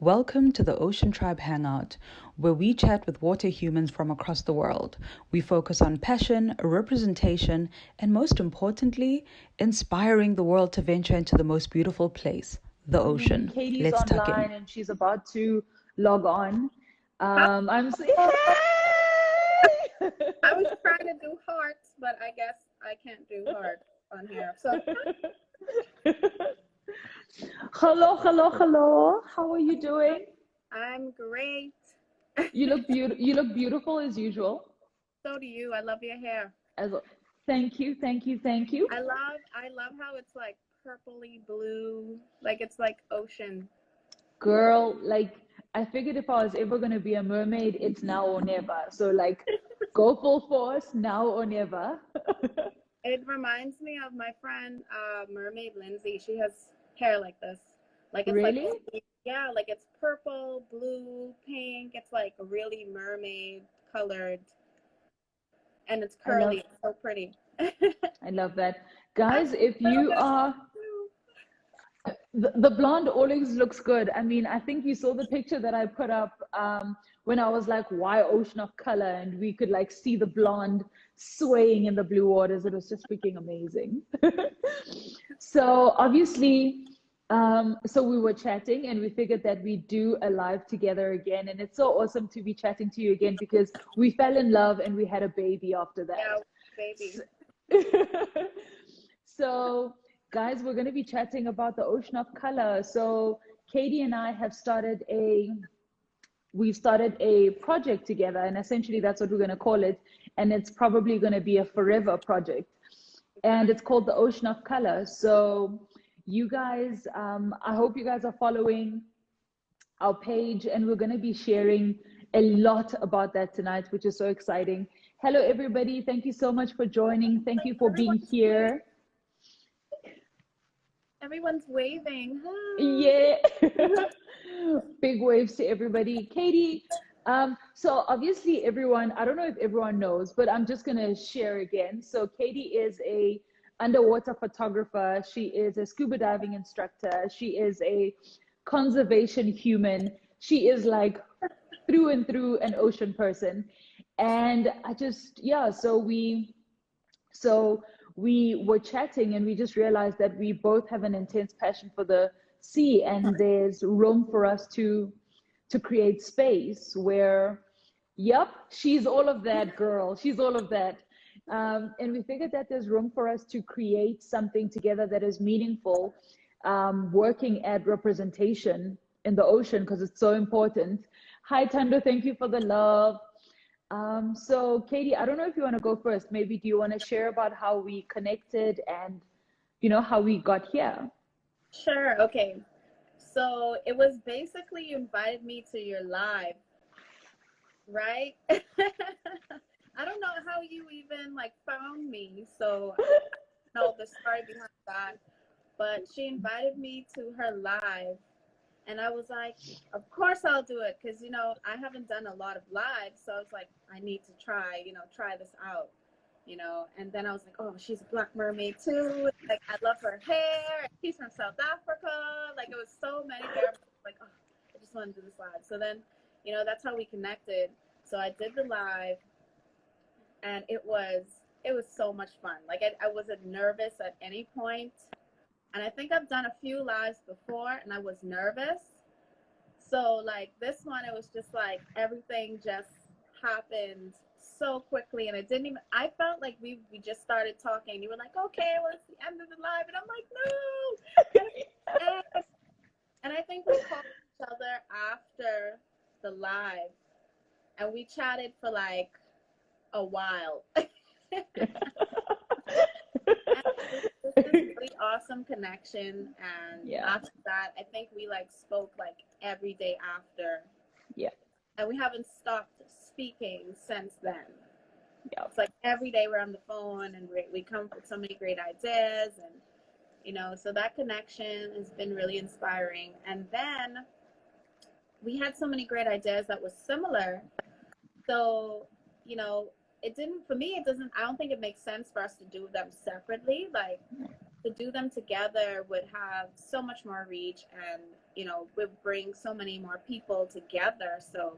Welcome to the Ocean Tribe Hangout, where we chat with water humans from across the world. We focus on passion, representation, and most importantly, inspiring the world to venture into the most beautiful place, the ocean. Katie's Let's tuck online in. and she's about to log on. I'm saying, I was trying to do hearts, but I guess I can't do hearts on here. So hello. How are you doing? I'm great. You look beautiful. You look beautiful as usual. So do you. I love your hair. As thank you. I love how it's like purpley blue, like it's like ocean. Girl, like I figured if I was ever gonna be a mermaid, it's now or never. So like, go full force, now or never. It reminds me of my friend Mermaid Lindsay. She has hair like this. Like it's Really? like yeah, like it's purple, blue, pink. It's like really mermaid colored and it's I love curly. It's so pretty. I love that. Guys, if A little you bit of are the blonde always looks good. I mean, I think you saw the picture that I put up when I was like, why ocean of color? And we could like see the blonde swaying in the blue waters. It was just freaking amazing. So obviously, so we were chatting and we figured that we'd do a live together again. And it's so awesome to be chatting to you again because we fell in love and we had a baby after yeah, that. baby. So, guys, we're going to be chatting about the ocean of color. So, Katie and I have we've started a project together, and essentially that's what we're going to call it. And it's probably going to be a forever project. And it's called the Ocean of Color. So, you guys, I hope you guys are following our page, and we're going to be sharing a lot about that tonight, which is so exciting. Hello, everybody. Thank you so much for joining. Thank you for being here. Everyone's waving. Yeah. Big waves to everybody. Katie, so obviously everyone, I don't know if everyone knows, but I'm just gonna share again. So Katie is a underwater photographer. She is a scuba diving instructor. She is a conservation human. She is like through and through an ocean person. And I just, yeah, so we were chatting and we just realized that we both have an intense passion for the sea, and there's room for us to create space where, yep, she's all of that, girl. She's all of that. And we figured that there's room for us to create something together that is meaningful, working at representation in the ocean because it's so important. Hi, Tando. Thank you for the love. So Katie, I don't know if you want to go first. Maybe do you want to share about how we connected and how we got here? Sure. Okay. So it was basically you invited me to your live, right? I don't know how you even like found me. So I don't know the story behind that, but she invited me to her live. And I was like, of course I'll do it because, I haven't done a lot of lives. So I was like, I need to try this out, And then I was like, oh, she's a Black Mermaid too. Like, I love her hair. She's from South Africa. Like, it was so many there. Like, oh, I just want to do this live. So then, that's how we connected. So I did the live and it was so much fun. Like, I wasn't nervous at any point. And I think I've done a few lives before and I was nervous. So like this one, it was just like everything just happened so quickly. And I felt like we just started talking. You were like, okay, well, it's the end of the live. And I'm like, no. And I think we called each other after the live and we chatted for like a while. This is really awesome connection, and after that I think we like spoke like every day after, and we haven't stopped speaking since then. It's like every day we're on the phone and we come up with so many great ideas, and so that connection has been really inspiring. And then we had so many great ideas that was similar, so I don't think it makes sense for us to do them separately. Like, to do them together would have so much more reach and we bring so many more people together. So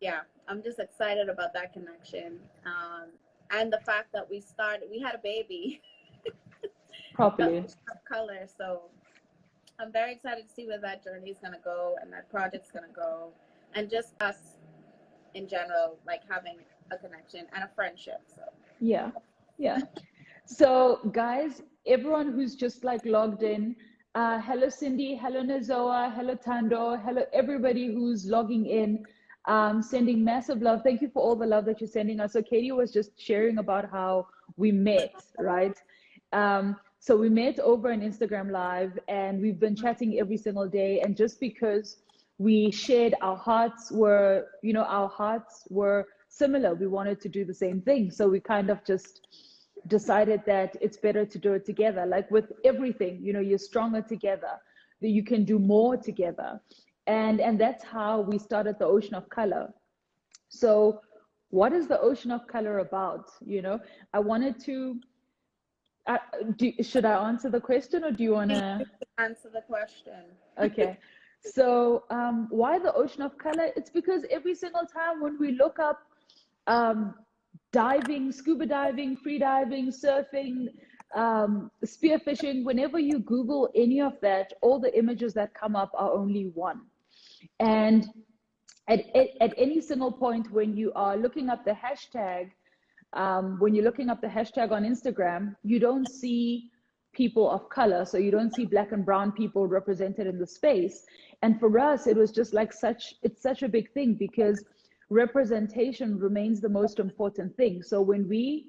yeah, I'm just excited about that connection. And the fact that we had a baby Properly. of color. So I'm very excited to see where that journey is going to go and that project's going to go. And just us in general, like having a connection and a friendship. So Yeah. So guys, everyone who's just like logged in, hello Cindy, hello Nazoa, hello Tando, hello everybody who's logging in, sending massive love. Thank you for all the love that you're sending us. So Katie was just sharing about how we met, right? So we met over an Instagram live, and we've been chatting every single day. And just because we shared our hearts were similar, we wanted to do the same thing. So we kind of just decided that it's better to do it together. Like with everything, you're stronger together, that you can do more together. And that's how we started the Ocean of Color. So what is the Ocean of Color about? I wanted to, should I answer the question, or do you want to answer the question? Okay. So why the Ocean of Color? It's because every single time when we look up diving, scuba diving, free diving, surfing, spearfishing, whenever you Google any of that, all the images that come up are only one. And at any single point when you are looking up the hashtag, on Instagram, you don't see people of color. So you don't see Black and brown people represented in the space. And for us, it was just like it's such a big thing, because representation remains the most important thing. So when we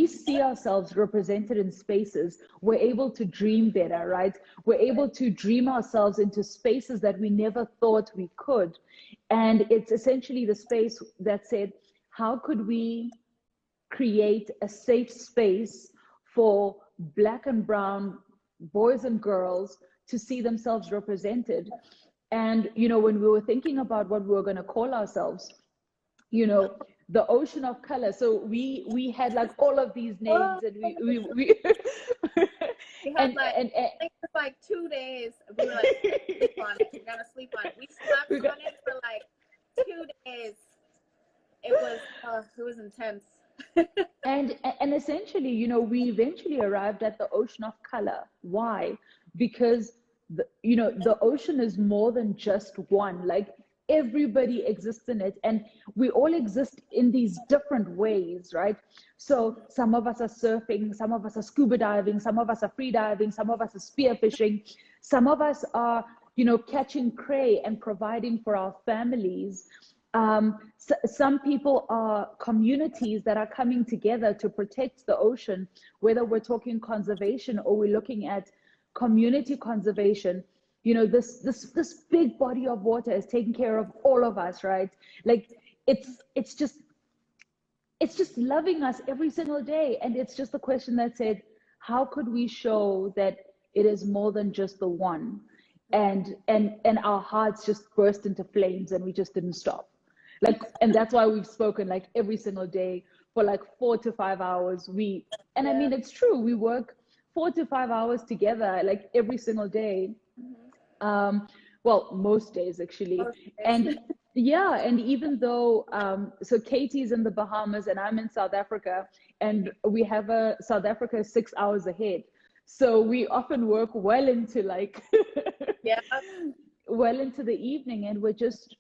see ourselves represented in spaces, we're able to dream better, right? We're able to dream ourselves into spaces that we never thought we could. And it's essentially the space that said, how could we create a safe space for Black and brown boys and girls to see themselves represented? And, when we were thinking about what we were going to call ourselves, the Ocean of Color. So we had like all of these names, and we had I think it's like 2 days. We were like, sleep on it. We're gonna sleep on it. We slept on it for like 2 days. It was intense. and essentially, we eventually arrived at the Ocean of Color. Why? Because the ocean is more than just one. Like, everybody exists in it, and we all exist in these different ways, right? So some of us are surfing, some of us are scuba diving, some of us are free diving, some of us are spearfishing, some of us are catching prey and providing for our families. Some people are communities that are coming together to protect the ocean, whether we're talking conservation or we're looking at community conservation. This big body of water is taking care of all of us, right? Like, it's just loving us every single day. And it's just a question that said, how could we show that it is more than just the one? And our hearts just burst into flames, and we just didn't stop. And that's why we've spoken like every single day for like 4 to 5 hours. I mean, it's true, we work 4 to 5 hours together like every single day. Well, most days actually. And yeah, and even though so Katie's in the Bahamas and I'm in South Africa, and South Africa is 6 hours ahead, so we often work well into like well into the evening, and we're just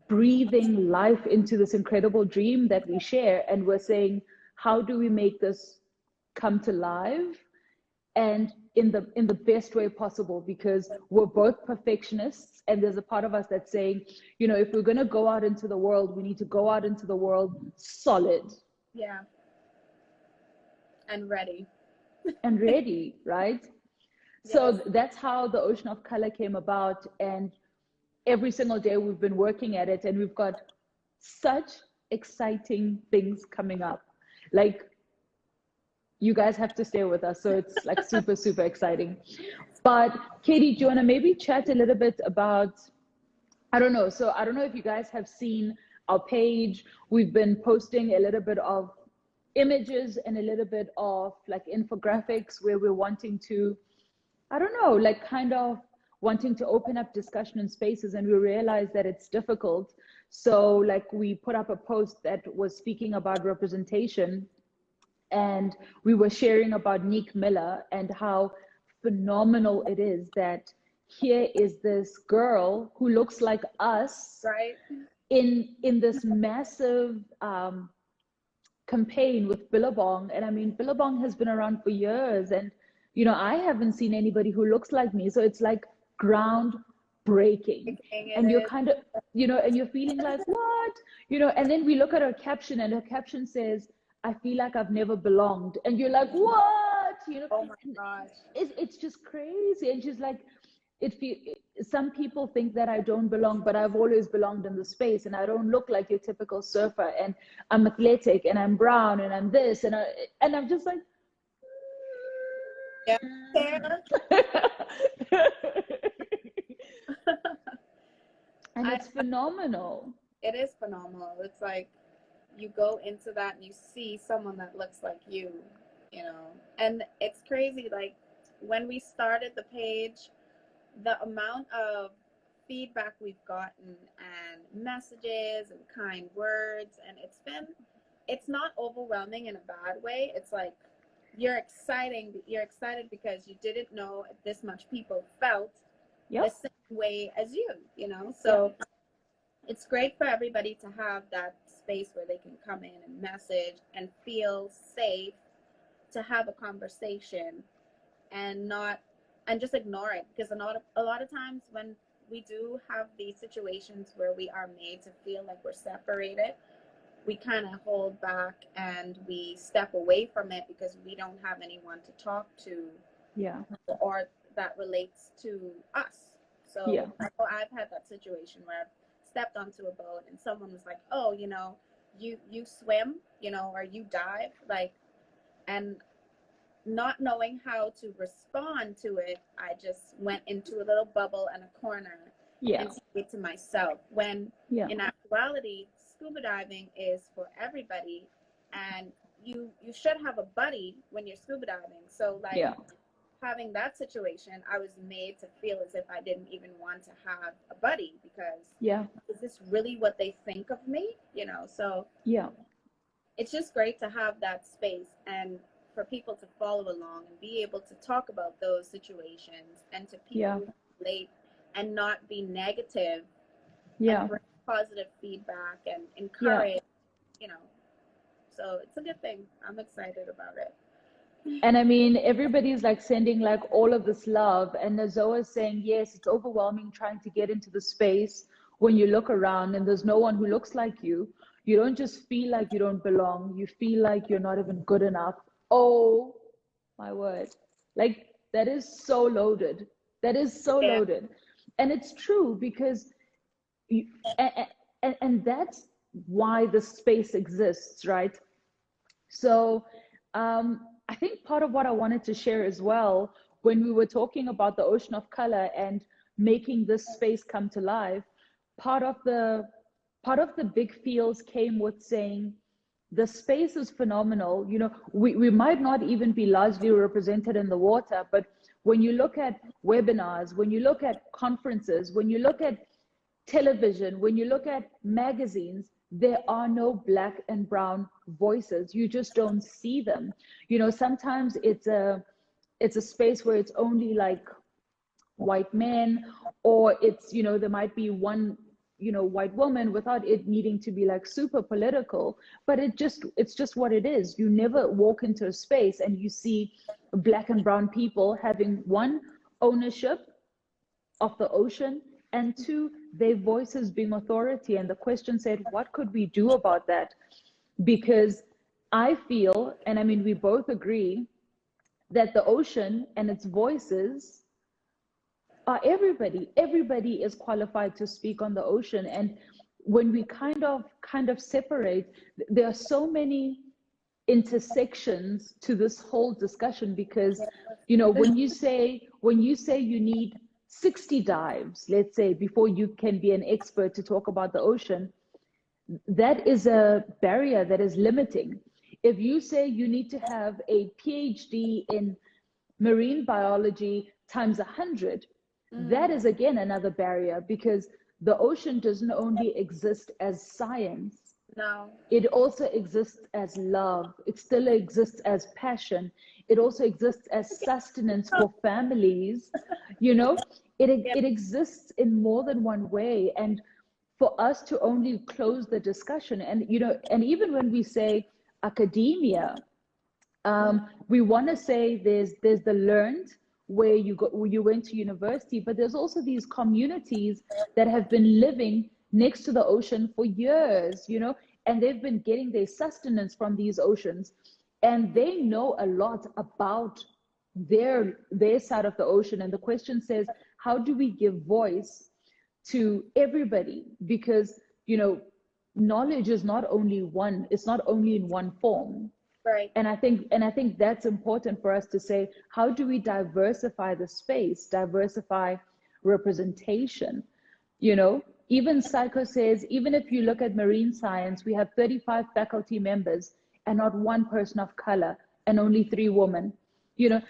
breathing life into this incredible dream that we share. And we're saying, how do we make this come to life, and in the best way possible? Because we're both perfectionists, and there's a part of us that's saying, if we're going to go out into the world, we need to go out into the world solid. Yeah. And ready. And ready, right? Yes. So that's how the Ocean of Color came about. And every single day we've been working at it, and we've got such exciting things coming up. Like, you guys have to stay with us. So it's like super, super exciting. But Katie, do you want to maybe chat a little bit about, I don't know. So I don't know if you guys have seen our page. We've been posting a little bit of images and a little bit of like infographics, where we're wanting to, I don't know, like kind of wanting to open up discussion in spaces, and we realized that it's difficult. So like we put up a post that was speaking about representation, and we were sharing about Nick Miller and how phenomenal it is that here is this girl who looks like us, right? in this massive campaign with Billabong. And I mean, Billabong has been around for years, and you know, I haven't seen anybody who looks like me. So it's like groundbreaking. And you're kind of, you know, and you're feeling like, what? You know, and then we look at her caption, and her caption says, I feel like I've never belonged. And you're like, what? You know, Oh my gosh. It's just crazy. And she's like, some people think that I don't belong, but I've always belonged in the space, and I don't look like your typical surfer, and I'm athletic, and I'm brown, and I'm this, and I'm just like, yeah. And it's phenomenal. It is phenomenal. It's like you go into that and you see someone that looks like you know, and it's crazy. Like when we started the page, the amount of feedback we've gotten and messages and kind words, and it's not overwhelming in a bad way. It's like you're excited because you didn't know this much people felt the same way as you know. So it's great for everybody to have that space where they can come in and message and feel safe to have a conversation and just ignore it. Because a lot of times when we do have these situations where we are made to feel like we're separated, we kind of hold back and we step away from it because we don't have anyone to talk to, or that relates to us. So I know I've had that situation where I've stepped onto a boat and someone was like, oh, you know, you swim, you know, or you dive, like, and not knowing how to respond to it, I just went into a little bubble and a corner and stayed to myself. When in actuality, scuba diving is for everybody, and you should have a buddy when you're scuba diving. So like having that situation, I was made to feel as if I didn't even want to have a buddy, because is this really what they think of me, you know? So it's just great to have that space and for people to follow along and be able to talk about those situations, and to people who relate and not be negative, and bring positive feedback and encourage, you know. So it's a good thing. I'm excited about it. And I mean, everybody's like sending like all of this love, and Nazoa's saying, yes, it's overwhelming trying to get into the space when you look around and there's no one who looks like you. You don't just feel like you don't belong, you feel like you're not even good enough. Oh my word. Like that is so loaded. That is so loaded. And it's true, because and that's why the space exists, right? So I think part of what I wanted to share as well, when we were talking about the ocean of color and making this space come to life, part of the big feels came with saying, the space is phenomenal. You know, we might not even be largely represented in the water, but when you look at webinars, when you look at conferences, when you look at television, when you look at magazines, there are no black and brown voices. You just don't see them. You know, sometimes it's a space where it's only like white men, or it's, you know, there might be one, you know, white woman, without it needing to be like super political, but it's just what it is. You never walk into a space and you see black and brown people having, one, ownership of the ocean, and two, their voices being authority. And the question said, what could we do about that? Because I feel, and I mean, we both agree, that the ocean and its voices are everybody. Everybody is qualified to speak on the ocean. And when we kind of separate, there are so many intersections to this whole discussion, because, you know, when you say you need 60 dives, let's say, before you can be an expert to talk about the ocean, that is a barrier that is limiting. If you say you need to have a PhD in marine biology times 100, that is again another barrier, because the ocean doesn't only exist as science, No. it also exists as love, it still exists as passion, it also exists as sustenance for families, you know, it exists in more than one way. And for us to only close the discussion, and you know, and even when we say academia, we want to say there's the learned, where you went to university, but there's also these communities that have been living next to the ocean for years, you know, and they've been getting their sustenance from these oceans, and they know a lot about their side of the ocean. And the question says, how do we give voice to everybody? Because, you know, knowledge is not only one, it's not only in one form. Right. And I think that's important for us to say, how do we diversify the space, diversify representation? You know, even Psycho says, even if you look at marine science, we have 35 faculty members and not one person of color, and only 3 women. You know,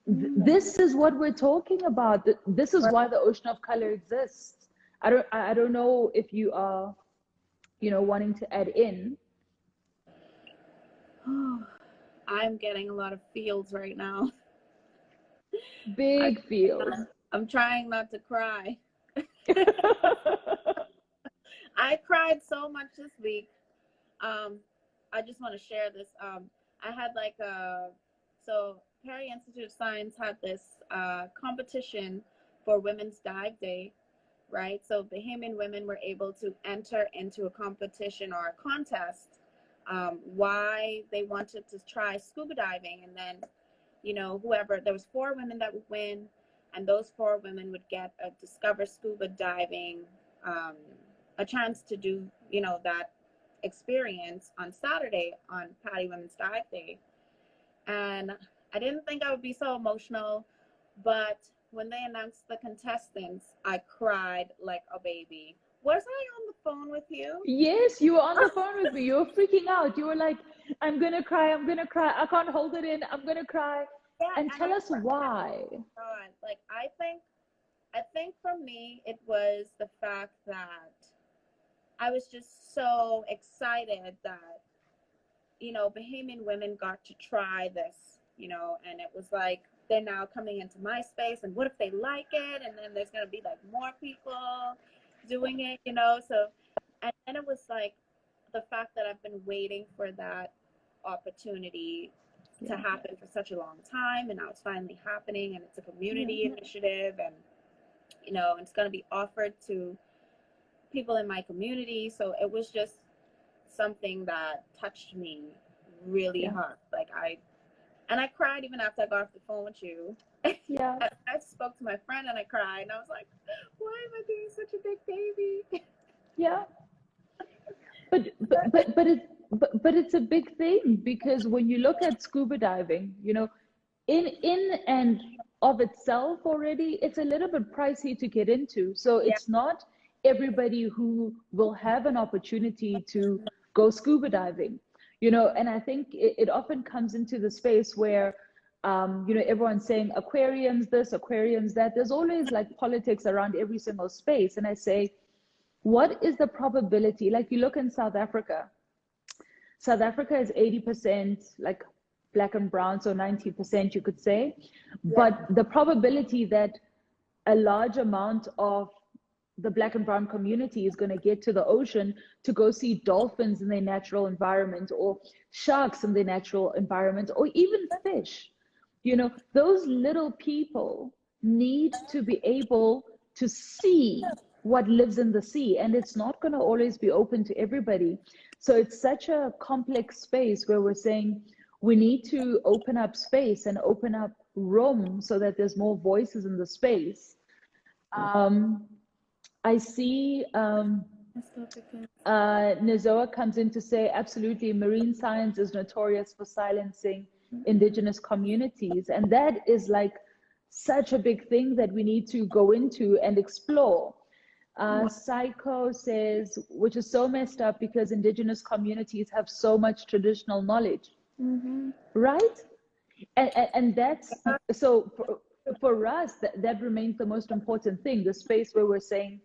this is what we're talking about. This is why the ocean of color exists. I don't know if you are, you know, wanting to add in. I'm getting a lot of feels right now. Big feels. I'm trying not to cry. I cried so much this week. I just want to share this. I had like so Perry Institute of Science had this competition for Women's Dive Day, right? So Bahamian women were able to enter into a competition or a contest, why they wanted to try scuba diving. And then, you know, whoever, there was 4 women that would win, and those 4 women would get a Discover Scuba Diving, a chance to do, you know, that experience on Saturday on Patty Women's Dive Day. And I didn't think I would be so emotional, but when they announced the contestants, I cried like a baby. Was I on the phone with you? Yes, you were on the phone with me. You were freaking out. You were like, I'm gonna cry, I'm gonna cry, I can't hold it in, I'm gonna cry. Yeah, and tell us why. Like, I think for me, it was the fact that I was just so excited that, you know, Bahamian women got to try this, you know, and it was like, they're now coming into my space, and what if they like it? And then there's going to be like more people doing it, you know? So, and then it was like the fact that I've been waiting for that opportunity to happen for such a long time, and now it's finally happening, and it's a community initiative, and, you know, it's going to be offered to people in my community. So it was just something that touched me really hard. Like I cried even after I got off the phone with you. Yeah. I spoke to my friend and I cried, and I was like, why am I being such a big baby? Yeah. But it's a big thing, because when you look at scuba diving, you know, in and of itself already, it's a little bit pricey to get into. So it's not everybody who will have an opportunity to go scuba diving, you know. And I think it often comes into the space where, you know, everyone's saying aquariums this, aquariums that. There's always like politics around every single space. And I say, what is the probability? Like, you look in South Africa. South Africa is 80% like Black and brown, so 90% you could say. But the probability that a large amount of the Black and brown community is going to get to the ocean to go see dolphins in their natural environment, or sharks in their natural environment, or even fish, you know, those little people need to be able to see what lives in the sea, and it's not going to always be open to everybody. So it's such a complex space where we're saying we need to open up space and open up room so that there's more voices in the space. I see Nizoa comes in to say, absolutely, marine science is notorious for silencing Indigenous communities. And that is like such a big thing that we need to go into and explore. Psycho says, which is so messed up because Indigenous communities have so much traditional knowledge, right? And that's, so for us, that remains the most important thing, the space where we're saying,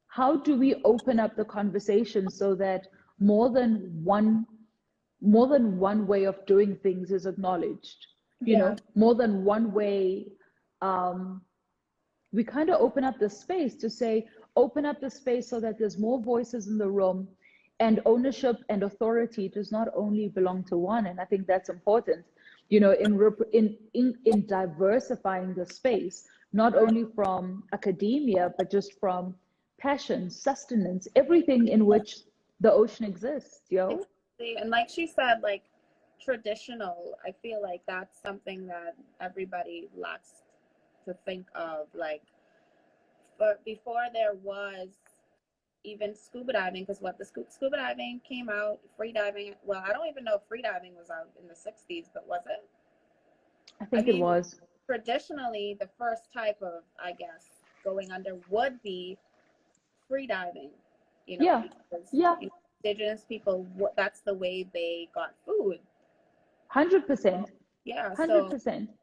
how do we open up the conversation so that more than one more than one way of doing things is acknowledged, Yeah. more than one way. We kind of open up the space to say, open up the space so that there's more voices in the room, and ownership and authority does not only belong to one. And I think that's important, in diversifying the space, not only from academia, but just from passion, sustenance, everything in which the ocean exists, Exactly. And like she said, like traditional, I feel like that's something that everybody lacks to think of. Like, but before there was even scuba diving, because what the scuba diving came out, free diving. Well, I don't even know if free diving was out in the 60s, but was it? I think it was. Traditionally, the first type of, I guess, going under would be free diving, Yeah. because Yeah. indigenous people, that's the way they got food. 100%. Yeah. 100%. So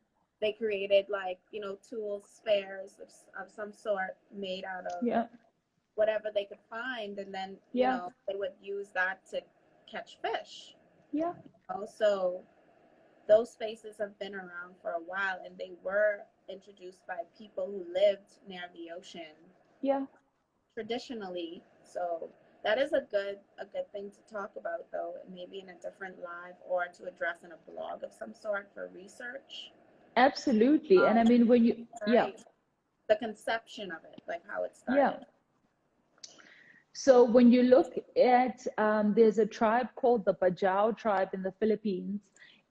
they created like, tools, spares of some sort made out of whatever they could find, and then they would use that to catch fish. Yeah. So those spaces have been around for a while, and they were introduced by people who lived near the ocean. Yeah. Traditionally. So that is a good thing to talk about, though, maybe in a different live, or to address in a blog of some sort for research. Absolutely. And I mean, when you the conception of it, like how it started. So when you look at, there's a tribe called the Bajau tribe in the Philippines,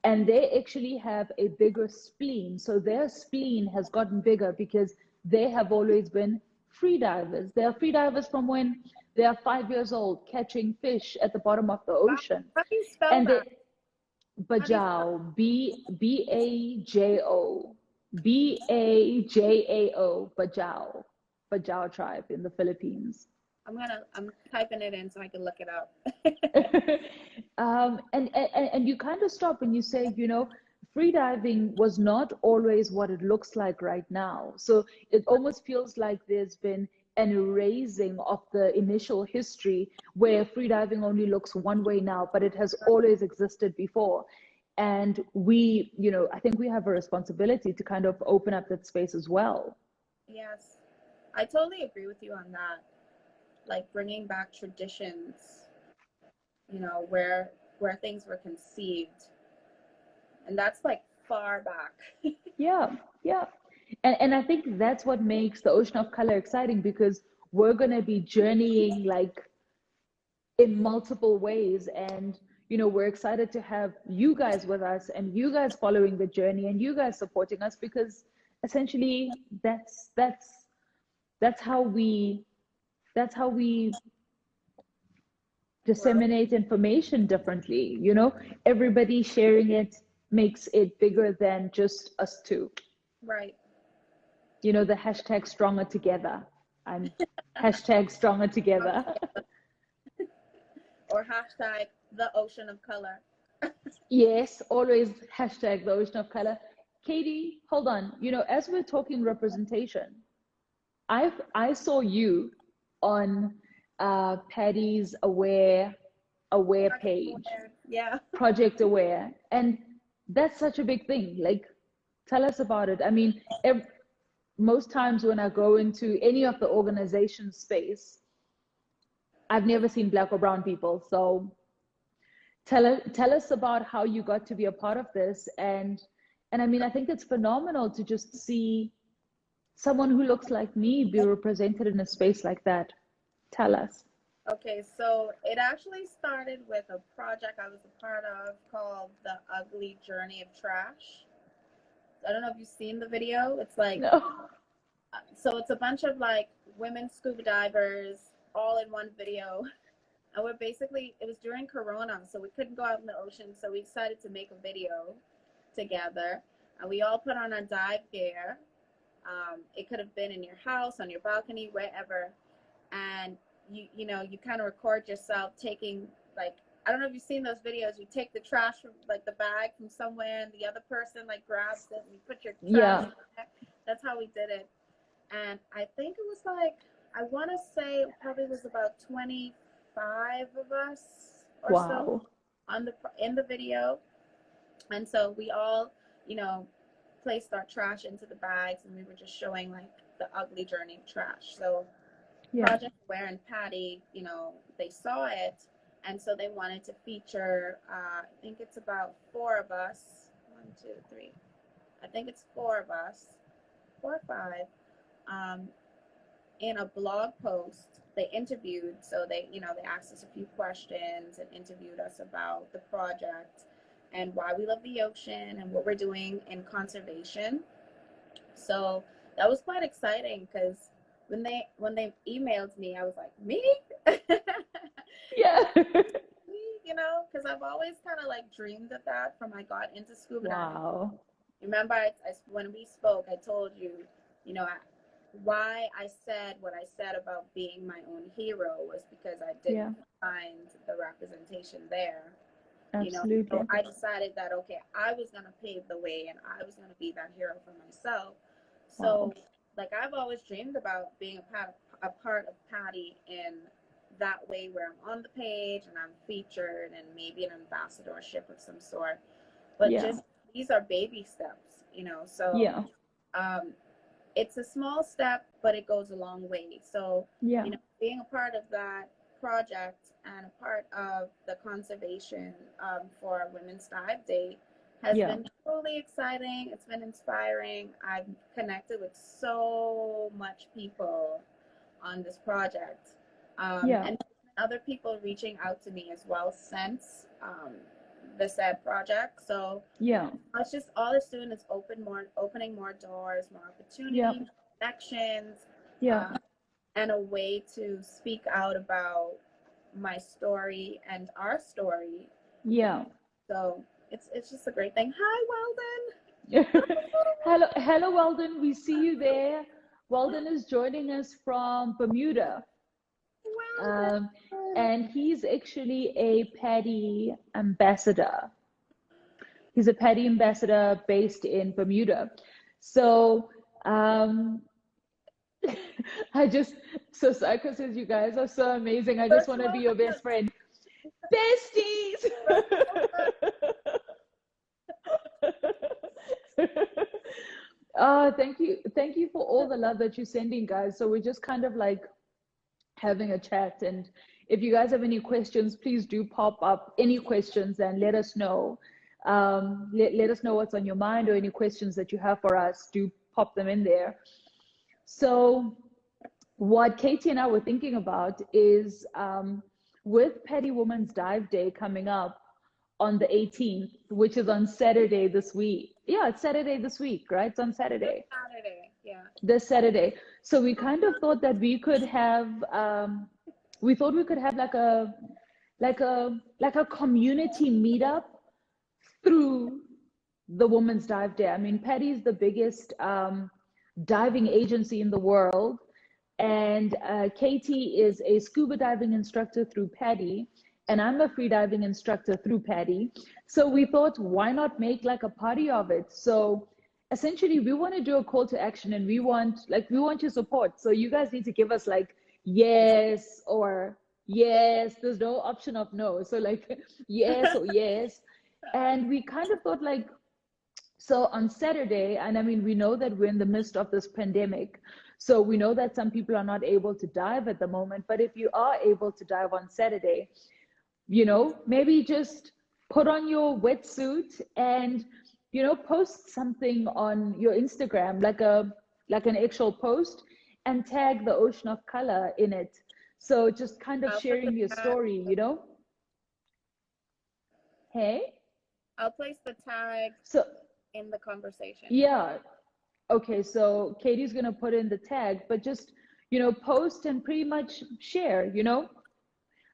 and they actually have a bigger spleen. So their spleen has gotten bigger because they have always been free divers. They are free divers from when they are 5 years old, catching fish at the bottom of the ocean. How do you spell that? Bajau, Bajao, Bajao, Bajau, Bajau tribe in the Philippines. I'm typing it in so I can look it up. And you kind of stop and you say, free diving was not always what it looks like right now. So it almost feels like there's been an erasing of the initial history where free diving only looks one way now, but it has always existed before. And we, I think we have a responsibility to kind of open up that space as well. Yes, I totally agree with you on that. Like bringing back traditions, where things were conceived, and that's like far back. Yeah. And I think that's what makes the Ocean of Color exciting, because we're going to be journeying like in multiple ways. And, we're excited to have you guys with us, and you guys following the journey, and you guys supporting us, because essentially that's how we disseminate information differently. Everybody sharing it makes it bigger than just us two. Right. The hashtag stronger together. I'm hashtag stronger together. Or hashtag the Ocean of Color. Yes, always hashtag the Ocean of Color. Katie, hold on. As we're talking representation, I saw you on Patty's aware page. Yeah. Project Aware. And that's such a big thing. Like, tell us about it. I mean, most times when I go into any of the organization space, I've never seen Black or brown people. So tell us about how you got to be a part of this. And I mean, I think it's phenomenal to just see someone who looks like me be represented in a space like that. Tell us. Okay, so it actually started with a project I was a part of called The Ugly Journey of Trash. I don't know if you've seen the video. It's like, no. So it's a bunch of like women scuba divers all in one video. And we're basically, it was during Corona, so we couldn't go out in the ocean. So we decided to make a video together. And we all put on our dive gear. It could have been in your house, on your balcony, wherever. And you kind of record yourself taking, like, I don't know if you've seen those videos. You take the trash from like the bag from somewhere, and the other person like grabs it, and you put your trash in there. that's how we did it. And I think it was like, I want to say it probably was about 25 of us or so Wow. on the in the video. And so we all, you know, placed our trash into the bags, and we were just showing like the ugly journey of trash. So Yeah. Project Aware and Patty, you know, they saw it, and so they wanted to feature. I think it's about four of us. One, two, three. I think it's four of us, four or five. Um, in a blog post, they interviewed. So they, you know, they asked us a few questions and interviewed us about the project and why we love the ocean and what we're doing in conservation. So that was quite exciting because when they emailed me, I was like, me? Yeah. Me, you know, because I've always kind of like dreamed of that from I got into scuba diving. Wow. Remember, when we spoke, I told you, you know, why I said what I said about being my own hero was because I Yeah. didn't find the representation there. You know, Absolutely. so I decided that, okay, I was going to pave the way and I was going to be that hero for myself. So, Wow. like, I've always dreamed about being a part of Patty in that way where I'm on the page and I'm featured and maybe an ambassadorship of some sort. But Yeah. just these are baby steps, you know. So, Yeah. it's a small step, but it goes a long way. So, Yeah. you know, being a part of that project and a part of the conservation for Women's Dive Day has Yeah. been totally exciting. It's been inspiring. I've connected with so much people on this project. Yeah. And other people reaching out to me as well since the said project. So Yeah. it's just all it's doing is opening more doors, more opportunities, Yeah. connections, Yeah. and a way to speak out about my story and our story. Yeah. So it's just a great thing. Hi, Weldon. Hello, Weldon. We see you there. Weldon is joining us from Bermuda. Weldon. And he's actually a Paddy ambassador. He's a Paddy ambassador based in Bermuda. So so Psycho says, you guys are so amazing. I just want to be your best friend. Besties! Thank you. Thank you for all the love that you're sending, guys. So we're just kind of like having a chat. And if you guys have any questions, please do pop up any questions and let us know. Let us know what's on your mind or any questions that you have for us. Do pop them in there. So what Katie and I were thinking about is with Petty Women's Dive Day coming up on the 18th, which is on Saturday this week. Yeah, it's Saturday this week, right? It's on Saturday. Saturday, yeah. This Saturday. So we kind of thought that we could have, like a community meetup through the Women's Dive Day. I mean, Patty's the biggest diving agency in the world. And Katie is a scuba diving instructor through Patty, and I'm a free diving instructor through Patty. So we thought, why not make like a party of it? So essentially, we want to do a call to action, and we want your support. So you guys need to give us like yes or yes. There's no option of no. So like yes or yes. And we kind of thought like, so on Saturday, and I mean, we know that we're in the midst of this pandemic. So we know that some people are not able to dive at the moment, but if you are able to dive on Saturday, you know, maybe just put on your wetsuit and, you know, post something on your Instagram, like an actual post, and tag the ocean of color in it. So just kind of sharing your story, you know? Hey? I'll place the tag So in the conversation. yeah. Okay, so Katie's gonna put in the tag, but just, you know, post and pretty much share, you know?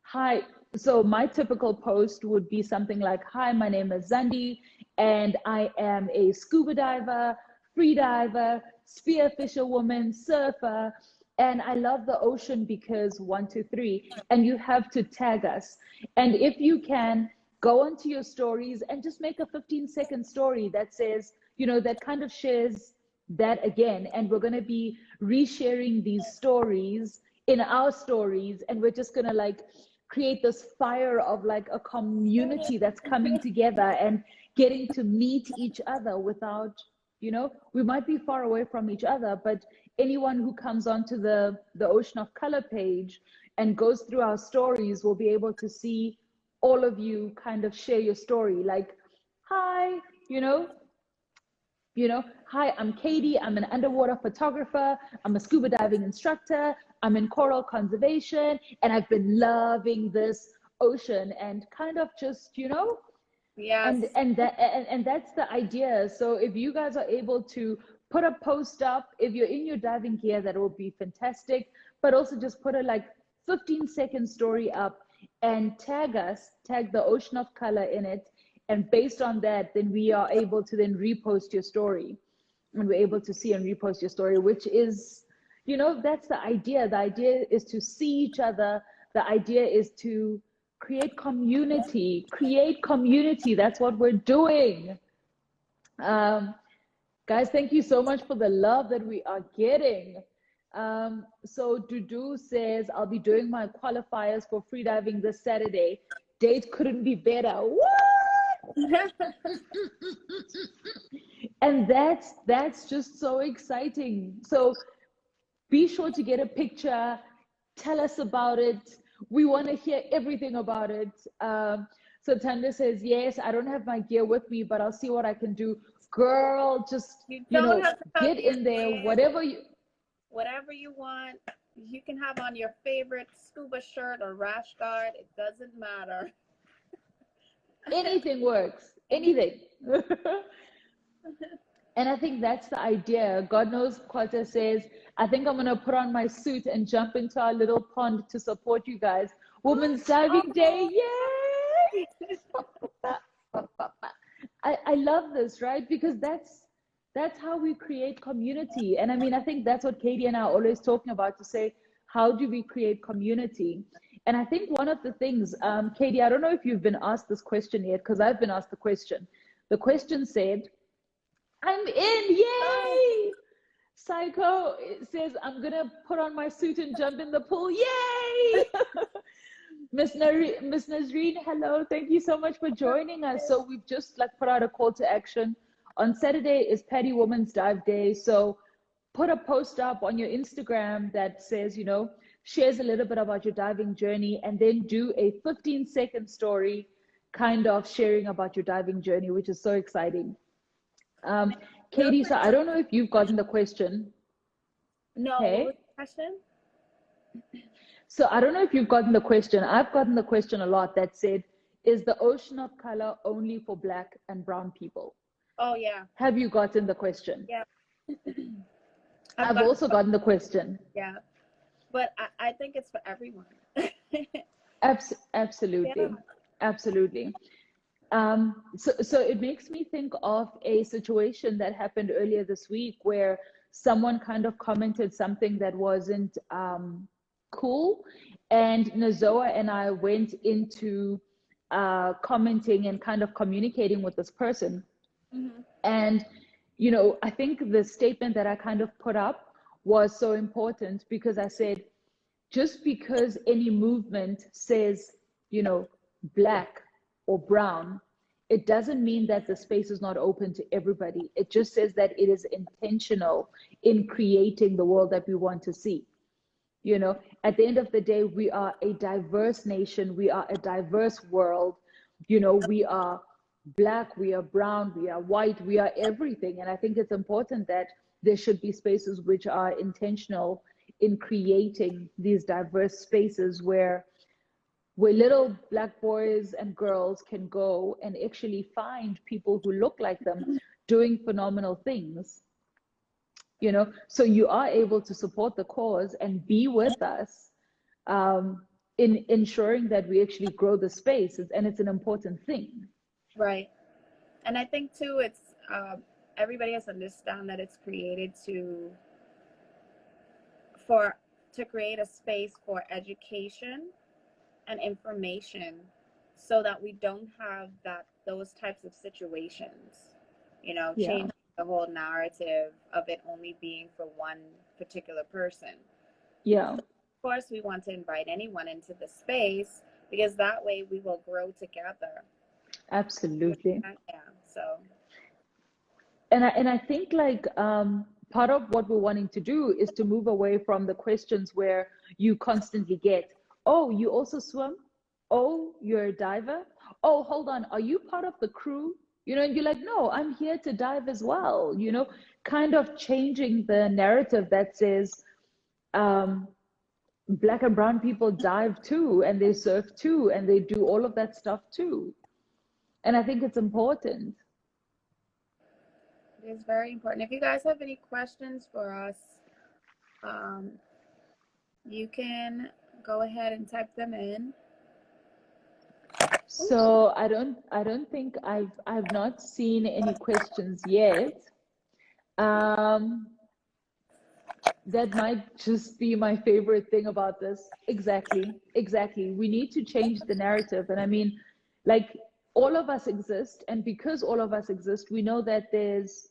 Hi. So my typical post would be something like, hi, my name is Zandi, and I am a scuba diver, free diver, spearfisher woman, surfer, and I love the ocean because 1, 2, 3, and you have to tag us. And if you can, go onto your stories and just make a 15-second story that says, you know, that kind of shares that again, and we're going to be resharing these stories in our stories, and we're just going to like create this fire of like a community that's coming together and getting to meet each other without, we might be far away from each other, but anyone who comes onto the Ocean of Color page and goes through our stories will be able to see all of you kind of share your story, like, hi, hi, I'm Katie. I'm an underwater photographer. I'm a scuba diving instructor. I'm in coral conservation, and I've been loving this ocean, and kind of just, Yes. and that's the idea. So if you guys are able to put a post up, if you're in your diving gear, that will be fantastic. But also just put a like 15-second story up and tag the Ocean of Color in it. And based on that, then we are able to then repost your story, and we're able to see and repost your story, which is, that's the idea. The idea is to see each other. The idea is to create community. That's what we're doing. Guys, thank you so much for the love that we are getting. So Dudu says, I'll be doing my qualifiers for freediving this Saturday. Date couldn't be better. What? And that's just so exciting. So be sure to get a picture. Tell us about it. We want to hear everything about it. So Tanda says, yes, I don't have my gear with me, but I'll see what I can do. Girl, just, get in there, whatever you want. You can have on your favorite scuba shirt or rash guard. It doesn't matter. Anything works. Anything. And I think that's the idea. God knows, Kwata says, I think I'm going to put on my suit and jump into our little pond to support you guys. Women's Diving Day. Yay! I love this, right? Because that's how we create community. And I mean, I think that's what Katie and I are always talking about, to say, how do we create community? And I think one of the things, Katie, I don't know if you've been asked this question yet, because I've been asked the question. The question said, I'm in, yay! Psycho says, I'm going to put on my suit and jump in the pool, yay! Miss Nazreen, hello, thank you so much for joining us. So we've just like put out a call to action. On Saturday is Paddy Women's Dive Day. So put a post up on your Instagram that says, shares a little bit about your diving journey, and then do a 15-second story kind of sharing about your diving journey, which is so exciting. Katie, so I don't know if you've gotten the question. No, okay. What was the question? So I don't know if you've gotten the question. I've gotten the question a lot that said, is the Ocean of Color only for Black and brown people? Oh, yeah. Have you gotten the question? Yeah. I've also gotten the question. Yeah. But I think it's for everyone. Absolutely. Yeah. Absolutely. So it makes me think of a situation that happened earlier this week where someone kind of commented something that wasn't cool, and Nazoa and I went into commenting and kind of communicating with this person. Mm-hmm. And I think the statement that I kind of put up was so important, because I said, just because any movement says Black or brown, it doesn't mean that the space is not open to everybody. It just says that it is intentional in creating the world that we want to see. At the end of the day, we are a diverse nation. We are a diverse world. We are Black, we are brown, we are white, we are everything. And I think it's important that there should be spaces which are intentional in creating these diverse spaces where little Black boys and girls can go and actually find people who look like them doing phenomenal things. So you are able to support the cause and be with us in ensuring that we actually grow the space, and it's an important thing. Right. And I think too, it's everybody has to understand that it's created to create a space for education and information, so that we don't have those types of situations, changing the whole narrative of it only being for one particular person. Yeah, Of course, we want to invite anyone into the space because that way we will grow together. absolutely. Yeah. So, And I think like part of what we're wanting to do is to move away from the questions where you constantly get, oh, you also swim? Oh, you're a diver? Oh, hold on, are you part of the crew? You know, and you're like, no, I'm here to dive as well. You know, kind of changing the narrative that says um, black and brown people dive too, and they surf too, and they do all of that stuff too. And I think it's important. it is very important. If you guys have any questions for us, um, you can go ahead and type them in. So I don't think I've not seen any questions yet. Um, that might just be my favorite thing about this. Exactly, exactly. We need to change the narrative. And I mean, like all of us exist, and because all of us exist, we know that there's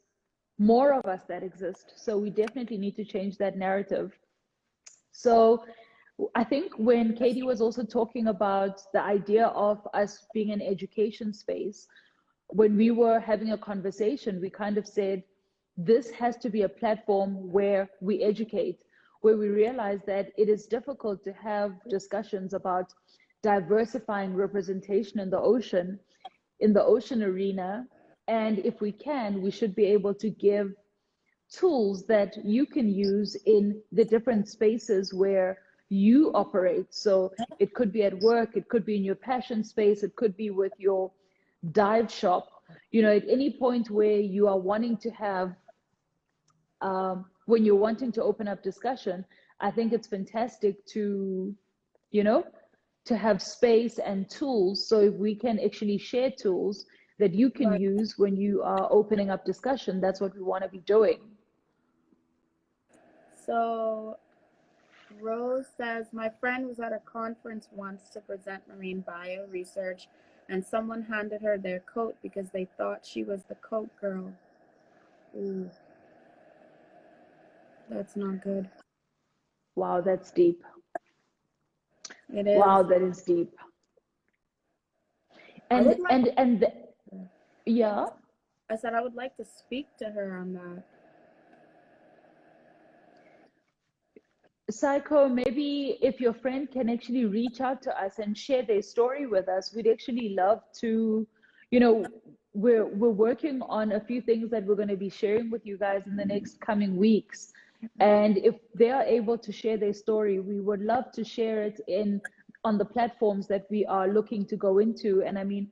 more of us that exist. So we definitely need to change that narrative. So I think when Katie was also talking about the idea of us being an education space, when we were having a conversation, we kind of said, this has to be a platform where we educate, where we realize that it is difficult to have discussions about diversifying representation in the ocean arena. And if we can, we should be able to give tools that you can use in the different spaces where you operate. So it could be at work, it could be in your passion space, it could be with your dive shop, you know, at any point where you are wanting to have, when you're wanting to open up discussion, I think it's fantastic to, you know, to have space and tools so we can actually share tools that you can Right. use when you are opening up discussion. That's what we want to be doing. So, Rose says, my friend was at a conference once to present marine bio research, and someone handed her their coat because they thought she was the coat girl. Ooh, that's not good. Wow, that's deep. It is. Wow, that is deep. I would Yeah. I said I would like to speak to her on that. Psycho, maybe if your friend can actually reach out to us and share their story with us, we'd actually love to, you know, we're working on a few things that we're going to be sharing with you guys in the next coming weeks. And if they are able to share their story, we would love to share it in on the platforms that we are looking to go into. And I mean,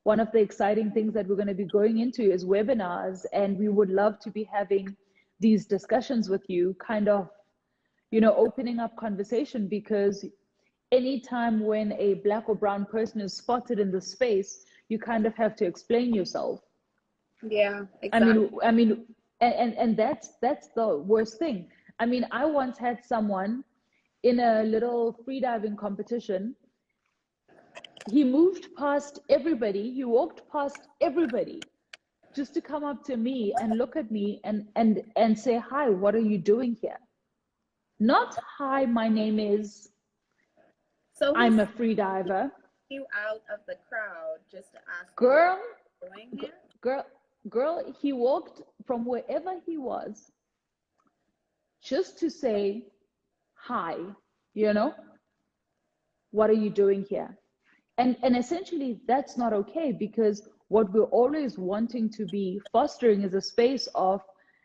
one of the exciting things that we're going to be going into is webinars, and we would love to be having these discussions with you, kind of, you know, opening up conversation, because anytime when a black or brown person is spotted in the space, you kind of have to explain yourself. Yeah, exactly. And that's the worst thing. I mean, I once had someone in a little freediving competition. He moved past everybody, he walked past everybody just to come up to me and look at me and say, hi, what are you doing here? Not, hi, my name is, So I'm a free diver. you out of the crowd just to ask Girl, you what you're doing here? girl, he walked from wherever he was just to say, hi, you know, what are you doing here? And essentially, that's not okay, because what we're always wanting to be fostering is a space of,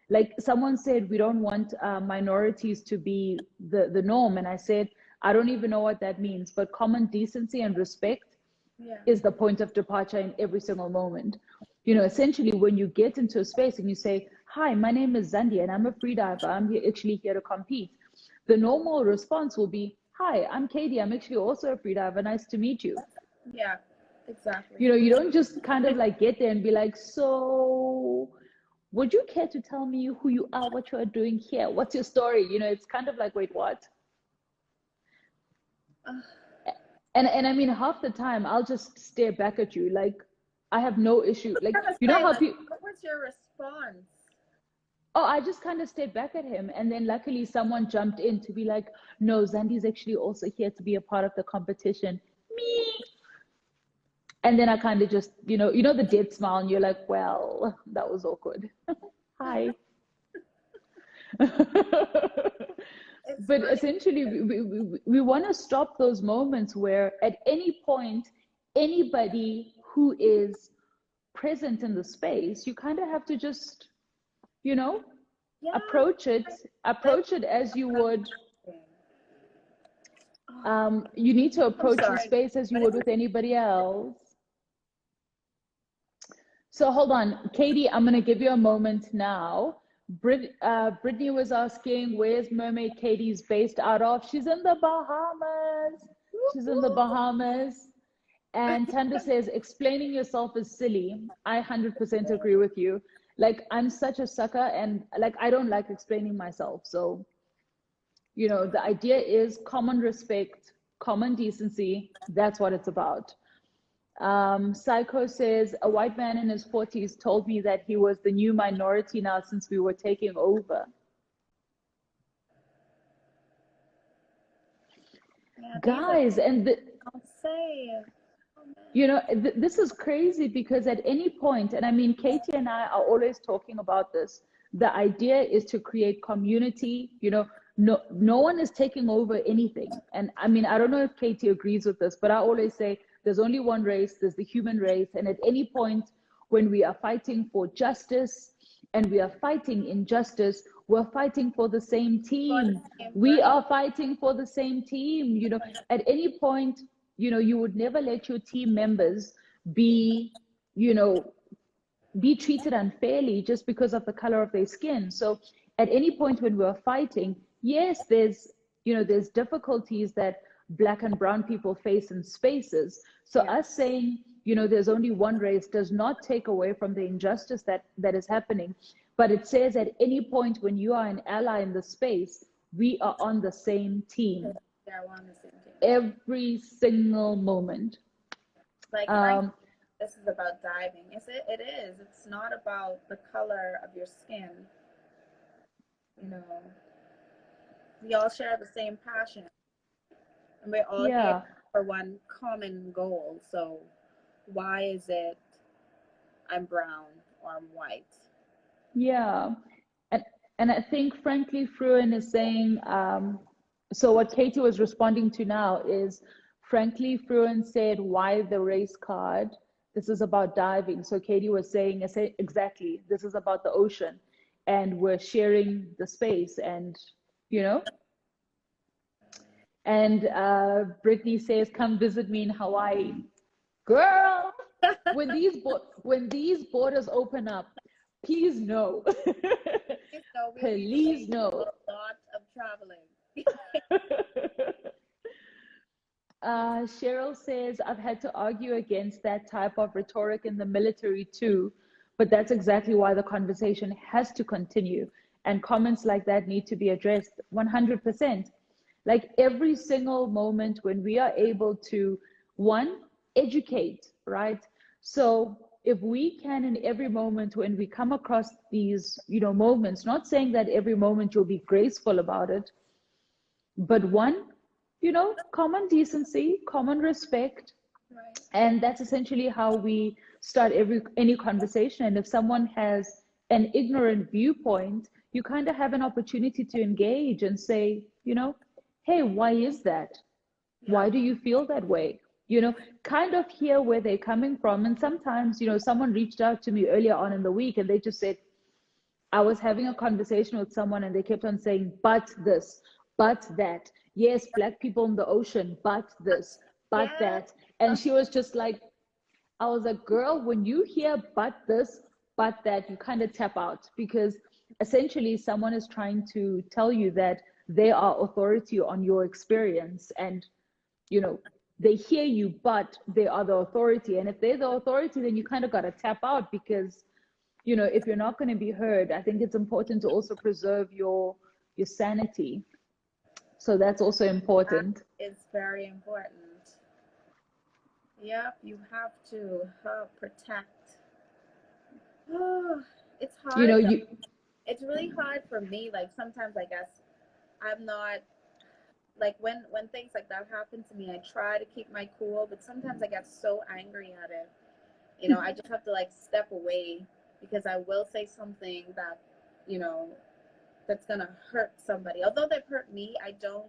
like someone said, we don't want minorities to be the norm. And I said, I don't even know what that means, but common decency and respect is the point of departure in every single moment. You know, essentially, when you get into a space and you say, hi, my name is Zandi and I'm a freediver, I'm actually here to compete. The normal response will be, hi, I'm Katie, I'm actually also a freediver, nice to meet you. Yeah, exactly. You know, you don't just kind of like get there and be like, so would you care to tell me who you are, what you are doing here? What's your story? You know, it's kind of like, wait, what? And I mean, half the time I'll just stare back at you like I have no issue. Like, you know how people. What was your response? Oh, I just kind of stayed back at him. And then luckily someone jumped in to be like, no, Zandy's actually also here to be a part of the competition. Me. And then I kind of just, the dead smile, and you're like, well, that was awkward. Hi. It's But funny. essentially, we want to stop those moments where at any point, anybody who is present in the space, you kind of have to just, you know, Yeah, approach it, that's as you would. interesting. Oh, You need to I'm approach the sorry, space as you but would with anybody else. So hold on, Katie, I'm going to give you a moment now. Brittany was asking, where's Mermaid Katie's based out of? She's in the Bahamas. She's in the Bahamas. And Tanda says, explaining yourself is silly. I 100% agree with you. Like, I'm such a sucker, and like, I don't like explaining myself. So, the idea is common respect, common decency. That's what it's about. Psycho says, a white man in his 40s told me that he was the new minority now since we were taking over. yeah, these are Guys, and I'll say. Oh, this is crazy because at any point, and I mean, Katie and I are always talking about this, the idea is to create community. No one is taking over anything. And I mean, I don't know if Katie agrees with this, but I always say there's only one race, there's the human race. And at any point when we are fighting for justice and we are fighting injustice, we're fighting for the same for the team. same We right. are fighting for the same team. At any point, you would never let your team members be, you know, be treated unfairly just because of the color of their skin. So at any point when we're fighting, yes, there's difficulties that Black and brown people face in spaces. So Yeah. us saying, there's only one race does not take away from the injustice that is happening. But it says at any point when you are an ally in the space, we are on the same team They're on the same team. every single moment. Like right Um, this is about diving. It is. It's not about the color of your skin. You know, we all share the same passion, and we're all here yeah, for one common goal. So why is it I'm brown or I'm white? yeah. And I think, frankly, Fruin is saying, so what Katie was responding to now is, frankly, Fruin said, why the race card? This is about diving. So Katie was saying, exactly, this is about the ocean and we're sharing the space you know, and Brittany says, come visit me in Hawaii. Girl, when these borders open up, please know. So we'll be doing Please know. a lot of traveling. Cheryl says, I've had to argue against that type of rhetoric in the military too, but that's exactly why the conversation has to continue. And comments like that need to be addressed 100%. Like every single moment when we are able to, one, educate, right? So if we can, in every moment when we come across these, moments, not saying that every moment you'll be graceful about it, but one, common decency, common respect, Right. and that's essentially how we start any conversation. And if someone has an ignorant viewpoint, you kind of have an opportunity to engage and say, hey, why is that? Yeah. Why do you feel that way? Kind of hear where they're coming from. And sometimes, someone reached out to me earlier on in the week and they just said, I was having a conversation with someone and they kept on saying, but this, but that. Yes, Black people in the ocean, but this, but Yeah. that. And she was just like, I was like, girl, when you hear but this, but that, you kind of tap out because essentially someone is trying to tell you that they are authority on your experience. And, they hear you, but they are the authority. And if they're the authority, then you kind of got to tap out because if you're not going to be heard, I think it's important to also preserve your sanity. So that's also That important. is very important. Yep, you have to protect. Oh, it's You hard know, though. you it's really hard for me. Like sometimes I guess I'm not like when things like that happen to me, I try to keep my cool, but sometimes I get so angry at it. You know, I just have to like step away because I will say something that, you know, that's gonna hurt somebody. Although they've hurt me, I don't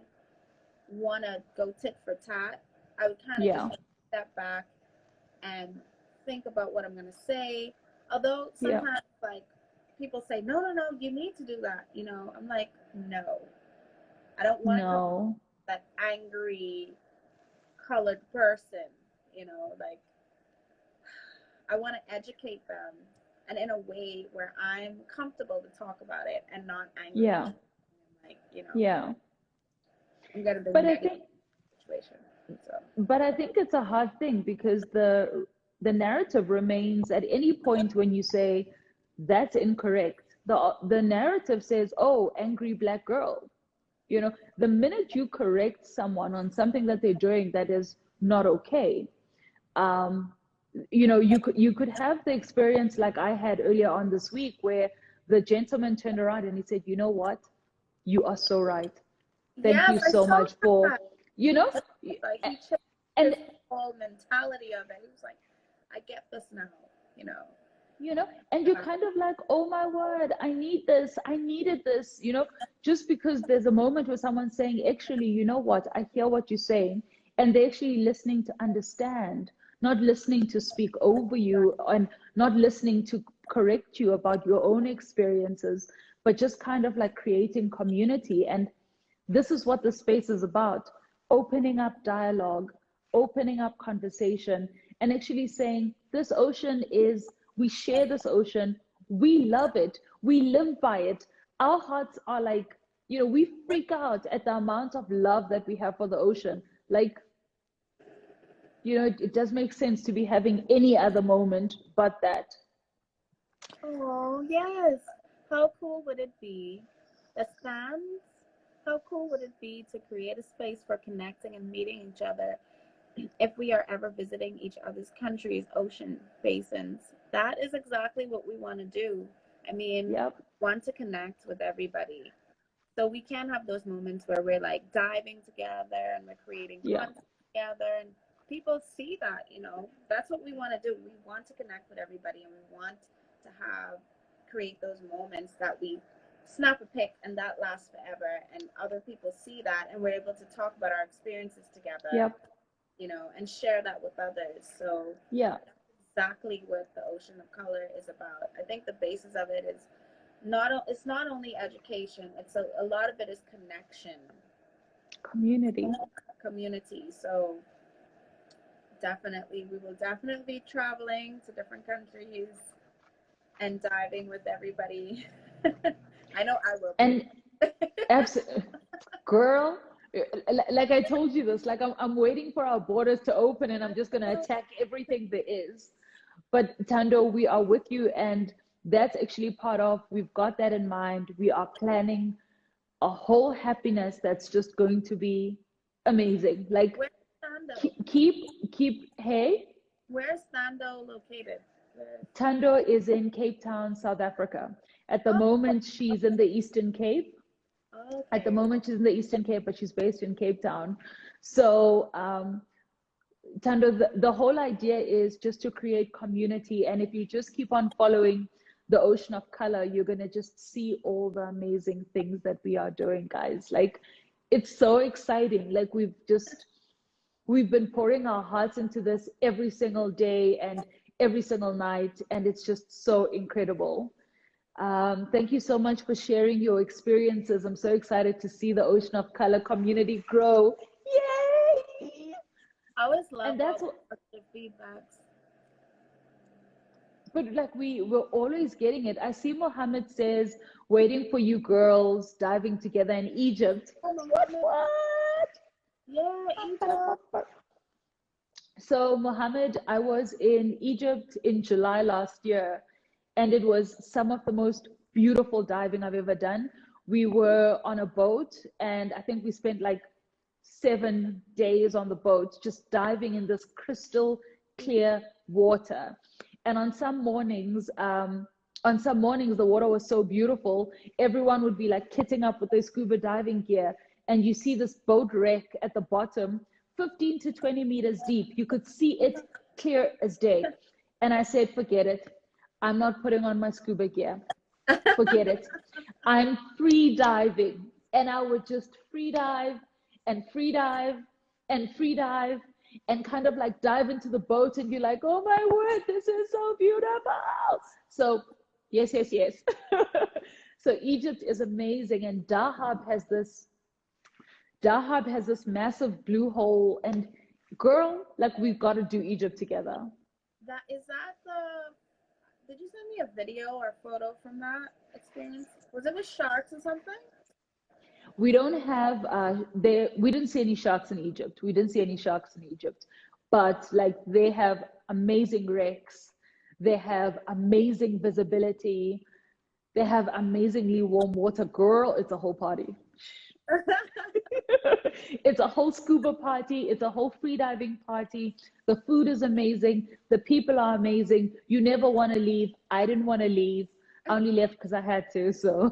want to go tit for tat. I would kind of Yeah. just step back and think about what I'm gonna say. Although Yeah. sometimes like people say, no, no, no, you need to do that. You know, I'm like, no, I don't want to come No. that angry colored person. You know, like I want to educate them and in a way where I'm comfortable to talk about it and not angry. Yeah. Like, you know, Yeah. I'm gonna be But I negative think situation. So it's a hard thing because the narrative remains at any point when you say that's incorrect. The narrative says, "Oh, angry black girl." You know, the minute you correct someone on something that they're doing that is not okay, um, you know, you could have the experience like I had earlier on this week where the gentleman turned around and he said, "You know what? You are so right. Thank yes, you I so saw much for, that. you He know." just like he changed his And whole mentality of it. He was like, I get this now, you know. and you're kind of like, oh my word, I need this, I needed this, just because there's a moment where someone's saying, actually, you know what, I hear what you're saying, and they're actually listening to understand, not listening to speak over you, and not listening to correct you about your own experiences, but just kind of like creating community. And this is what the space is about: opening up dialogue, opening up conversation, and actually saying, this ocean is, we share this ocean, we love it, we live by it. Our hearts are like, we freak out at the amount of love that we have for the ocean. Like, it does make sense to be having any other moment but that. Oh yes. How cool would it be? The stands? How cool would it be to create a space for connecting and meeting each other if we are ever visiting each other's countries, ocean basins? That is exactly what we want to do. I mean, Yep. want to connect with everybody. So we can have those moments where we're like diving together and we're creating Yeah. content together and people see that, that's what we want to do. We want to connect with everybody and we want to create those moments that we snap a pic and that lasts forever and other people see that and we're able to talk about our experiences together, Yep. and share that with others. So Yeah. exactly what the Ocean of Color is about. I think the basis of it is it's not only education, it's a lot of it is connection, community. So definitely we will definitely be traveling to different countries and diving with everybody. I know I will be. And absolutely, girl, like I told you this, like I'm waiting for our borders to open and I'm just going to attack everything there is. But Tando, we are with you, and that's actually part of, we've got that in mind. We are planning a whole happiness that's just going to be amazing. Like, Where's Thando? hey, Where's Thando located? Tando is in Cape Town, South Africa. At the moment, she's in the Eastern Cape. Okay. At the moment, she's in the Eastern Cape, but she's based in Cape Town. So, Tando, the whole idea is just to create community. And if you just keep on following the Ocean of Color, you're going to just see all the amazing things that we are doing, guys. Like, it's so exciting. Like, we've been pouring our hearts into this every single day and every single night. And it's just so incredible. Thank you so much for sharing your experiences. I'm so excited to see the Ocean of Color community grow. Yay! I always love And that's all what, the feedbacks. but like we're always getting it. I see Mohammed says, waiting for you girls diving together in Egypt. What? Yeah, Egypt. So, Mohammed, I was in Egypt in July last year, and it was some of the most beautiful diving I've ever done. We were on a boat, and I think we spent like 7 days on the boat, just diving in this crystal clear water. And on some mornings, on some mornings the water was so beautiful, everyone would be like kitting up with their scuba diving gear, and you see this boat wreck at the bottom, 15 to 20 meters deep. You could see it clear as day. And I said, forget it. I'm not putting on my scuba gear. Forget it. I'm free diving. And I would just free dive and free dive and free dive and kind of like dive into the boat and be like, oh my word, this is so beautiful. So yes, yes, yes. So Egypt is amazing. And Dahab has this massive blue hole. And girl, like we've got to do Egypt together. Did you send me a video or photo from that experience? Was it with sharks or something? We don't have we didn't see any sharks in Egypt. We didn't see any sharks in Egypt. But like they have amazing wrecks. They have amazing visibility. They have amazingly warm water. Girl, it's a whole party. It's a whole scuba party. It's a whole freediving party. The food is amazing. The people are amazing. You never want to leave. I didn't want to leave. I only left because I had to. So,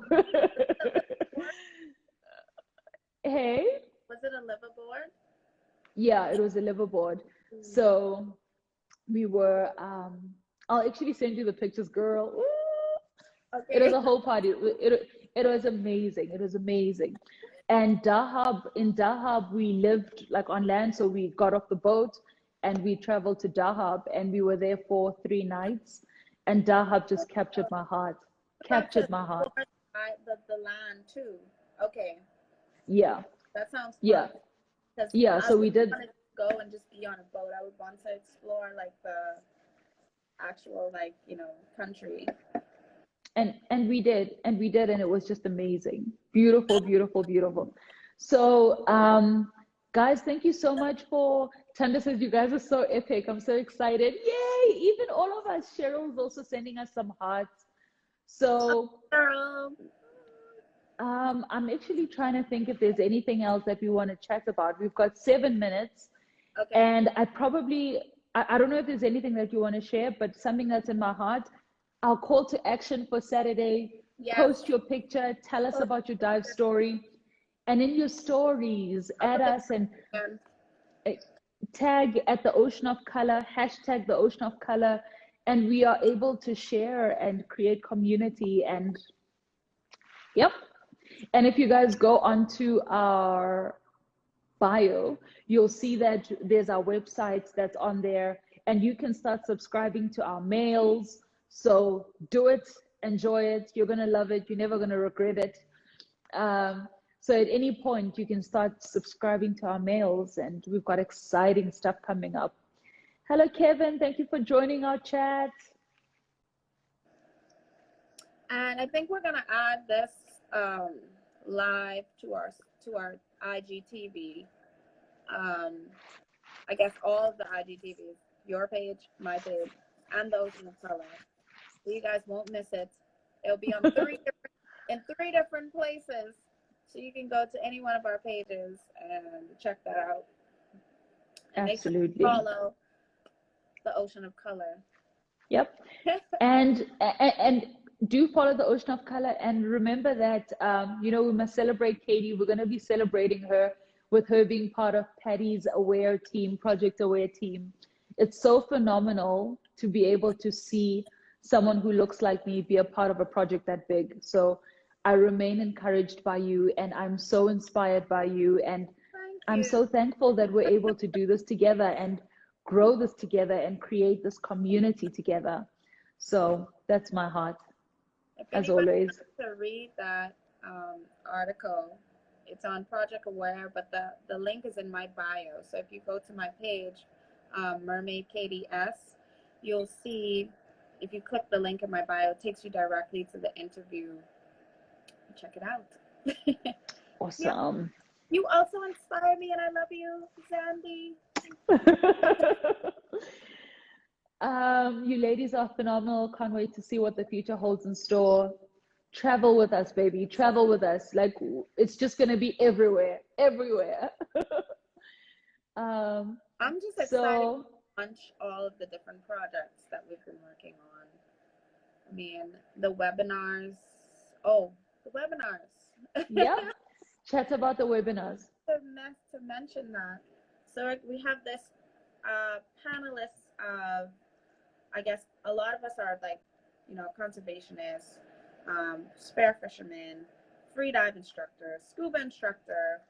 hey, Was it a liveaboard? yeah, it was a liveaboard. So we were. I'll actually send you the pictures, girl. Ooh. Okay. It was a whole party. It was amazing. It was amazing. And in Dahab, we lived like on land. So we got off the boat and we traveled to Dahab and we were there for 3 nights. And Dahab just captured my heart. Captured my heart. The land too. Okay. Yeah. That sounds fun. Yeah. Yeah. So we did. I wouldn't want to go and just be on a boat. I would want to explore like the actual country. And we did, and it was just amazing. Beautiful, beautiful, beautiful. So guys, thank you so much for Tanda says you guys are so epic. I'm so excited. Yay! Even all of us. Cheryl's also sending us some hearts. So I'm actually trying to think if there's anything else that we want to chat about. We've got 7 minutes. Okay. And I don't know if there's anything that you want to share, but something that's in my heart. Our call to action for Saturday, yes. Post your picture, tell us about your dive story. And in your stories, add us and tag at the Ocean of Color, hashtag the Ocean of Color, and we are able to share and create community. And yep. And if you guys go onto our bio, you'll see that there's our website that's on there, and you can start subscribing to our mails. So do it, enjoy it. You're going to love it. You're never going to regret it. So at any point, you can start subscribing to our mails, and we've got exciting stuff coming up. Hello, Kevin. Thank you for joining our chat. And I think we're going to add this live to our IGTV. I guess all of the IGTVs, your page, my page, and the Ocean of Color. So you guys won't miss it. It'll be on three different places. So you can go to any one of our pages and check that out. And absolutely. Make sure you follow the Ocean of Color. Yep. and do follow the Ocean of Color, and remember that we must celebrate Katie. We're going to be celebrating her with her being part of Patty's Aware team, Project Aware team. It's so phenomenal to be able to see someone who looks like me be a part of a project that big. So I remain encouraged by you, and I'm so inspired by you, and I'm so thankful that we're able to do this together and grow this together and create this community together. So that's my heart, as always. Wants to read that article, it's on Project Aware, but the link is in my bio. So if you go to my page, Mermaid Katie S, you'll see, if you click the link in my bio, it takes you directly to the interview. Check it out. Awesome. You also inspire me, and I love you, Zandy. You ladies are phenomenal. Can't wait to see what the future holds in store. Travel with us, baby. Travel with us. Like, it's just going to be everywhere. I'm just excited to launch all of the different projects that we've been working on. I mean, the webinars. Oh, the webinars. Yeah, chat about the webinars. To mention that. So we have this panelists of, I guess a lot of us are like, conservationists, spare fishermen, free dive instructor, scuba instructor,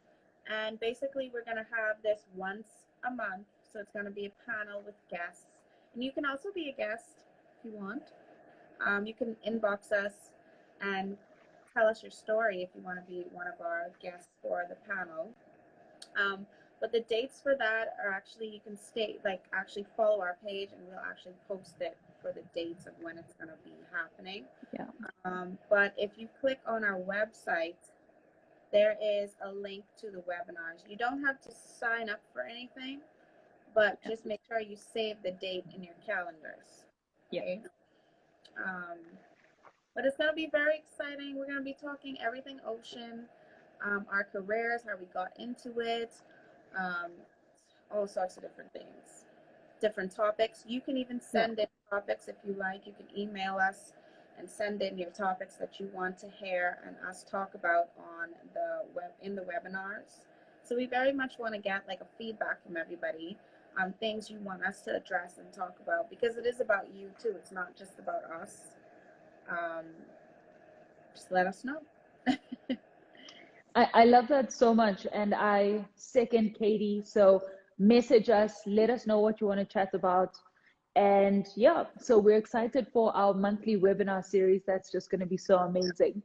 and basically we're going to have this once a month. So it's going to be a panel with guests, and you can also be a guest if you want. You can inbox us and tell us your story if you want to be one of our guests for the panel. But the dates for that are actually, you can actually follow our page, and we'll actually post it for the dates of when it's going to be happening. Yeah. But if you click on our website, there is a link to the webinars. You don't have to sign up for anything, but just make sure you save the date in your calendars. Okay? But it's going to be very exciting. We're going to be talking everything ocean, our careers, how we got into it, all sorts of different things, different topics. You can even send in topics if you like. You can email us and send in your topics that you want to hear and us talk about on in the webinars. So we very much want to get like a feedback from everybody on things you want us to address and talk about, because it is about you too. It's not just about us. Just let us know. I love that so much, and I second Katie. So message us, let us know what you want to chat about. And yeah, so we're excited for our monthly webinar series. That's just going to be so amazing.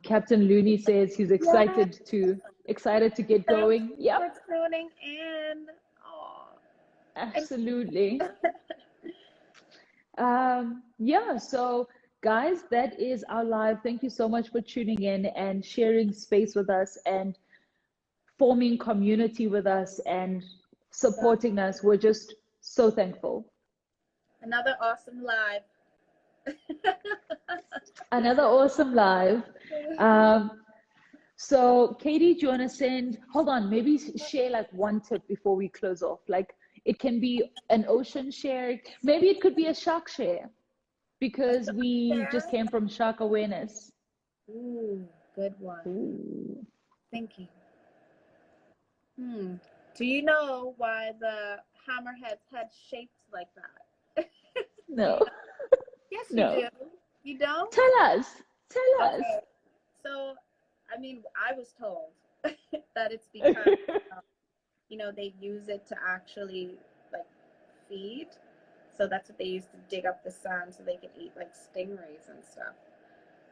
Captain Looney says he's excited to get going. Yeah, for tuning in. Absolutely. Yeah, so guys, that is our live. Thank you so much for tuning in and sharing space with us and forming community with us and supporting us. We're just so thankful. Another awesome live. Another awesome live. So Katie, do you want to send, hold on, maybe share like one tip before we close off. Like it can be an ocean share. Maybe it could be a shark share, because we just came from shark awareness. Ooh, good one. Ooh. Thinking. Do you know why the hammerhead's head shaped like that? No. Yes, you No. do. You don't? Tell us. Okay. So, I mean, I was told that it's because, they use it to actually, like, feed. So that's what they use to dig up the sand so they can eat, like, stingrays and stuff.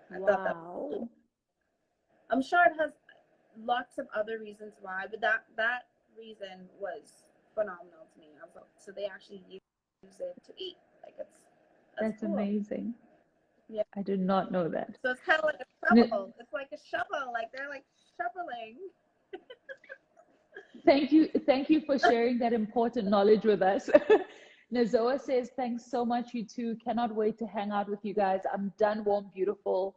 I thought that was cool. I'm sure it has lots of other reasons why, but that reason was phenomenal to me. I was like, so they actually use it to eat. Like, that's cool. Amazing. Yeah. I did not know that. So it's kind of like a shovel. It's like a shovel. Like they're like shoveling. Thank you for sharing that important knowledge with us. Nazoa says, thanks so much, you two. Cannot wait to hang out with you guys. I'm done warm, beautiful.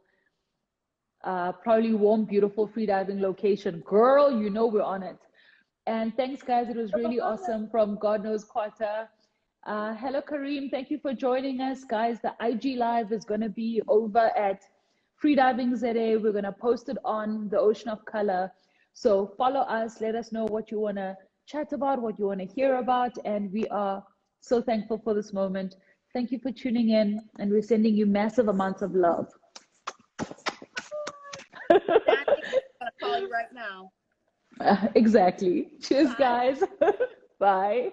Probably warm, beautiful freediving location. Girl, we're on it. And thanks, guys. It was really awesome from God Knows Quarter. Hello, Kareem. Thank you for joining us, guys. The IG Live is going to be over at Freediving ZA. We're going to post it on the Ocean of Color. So follow us. Let us know what you want to chat about, what you want to hear about. And we are so thankful for this moment. Thank you for tuning in. And we're sending you massive amounts of love. I'm gonna call you right now. Exactly. Cheers, guys. Bye.